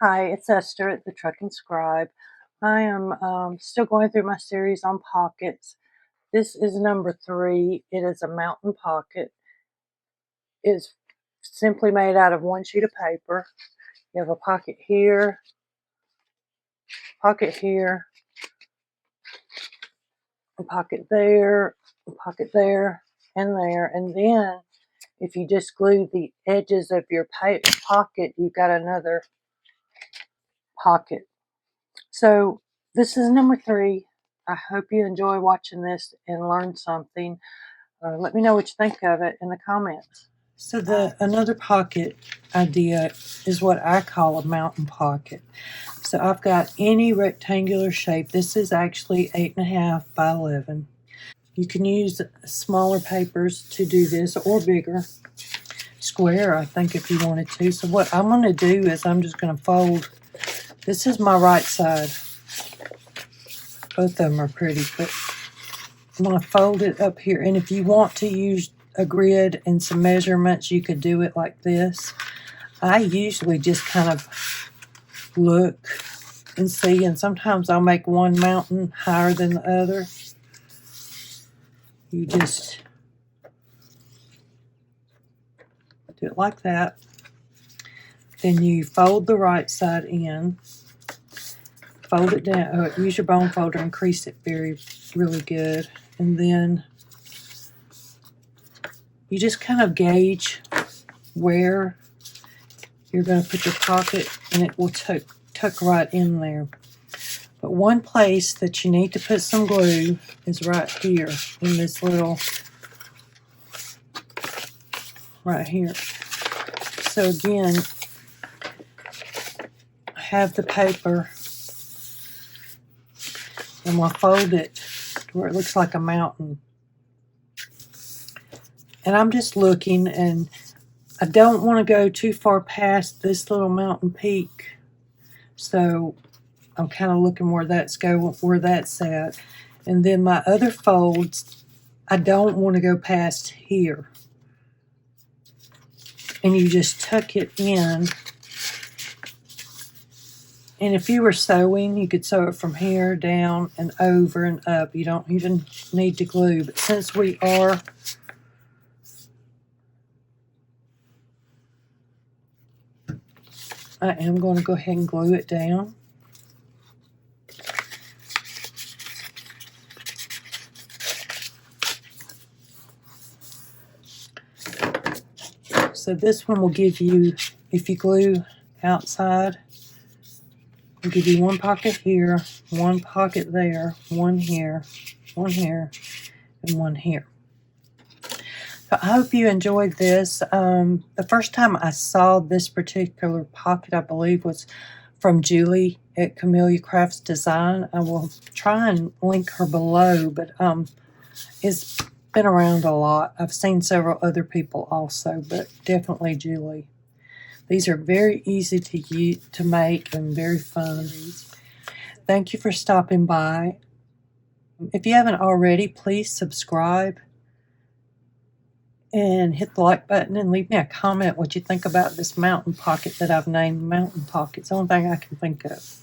Hi, it's Esther at the Trucking Scribe. I am still going through my series on pockets. This is number 3. It is a mountain pocket. It's simply made out of one sheet of paper. You have a pocket here, a pocket there, and there. And then if you just glue the edges of your pocket, you've got another pocket. So this is number 3. I hope you enjoy watching this and learn something. Let me know what you think of it in the comments. So another pocket idea is what I call a mountain pocket. So I've got any rectangular shape. This is actually 8.5 by 11. You can use smaller papers to do this or bigger. Square, I think, if you wanted to. So what I'm going to do is I'm just going to fold. This is my right side. Both of them are pretty, but I'm going to fold it up here. And if you want to use a grid and some measurements, you could do it like this. I usually just kind of look and see, and sometimes I'll make one mountain higher than the other. You just do it like that. Then you fold the right side in, fold it down, use your bone folder and crease it really good. And then you just kind of gauge where you're going to put your pocket, and it will tuck right in there. But one place that you need to put some glue is right here in this little, right here. So again, I have the paper. I'm going to fold it to where it looks like a mountain. And I'm just looking, and I don't want to go too far past this little mountain peak. So I'm kind of looking where that's at. And then my other folds, I don't want to go past here. And you just tuck it in. And if you were sewing, you could sew it from here down and over and up. You don't even need to glue. But since we are I am going to go ahead and glue it down. So this one will give you, if you glue outside, it'll give you one pocket here, one pocket there, one here, and one here. So I hope you enjoyed this. The first time I saw this particular pocket, I believe, was from Julie at Camellia Crafts Design. I will try and link her below, but it's been around a lot. I've seen several other people also, but definitely Julie. These are very easy to make and very fun. Thank you for stopping by. If you haven't already, please subscribe and hit the like button and leave me a comment what you think about this mountain pocket that I've named Mountain Pocket. It's the only thing I can think of.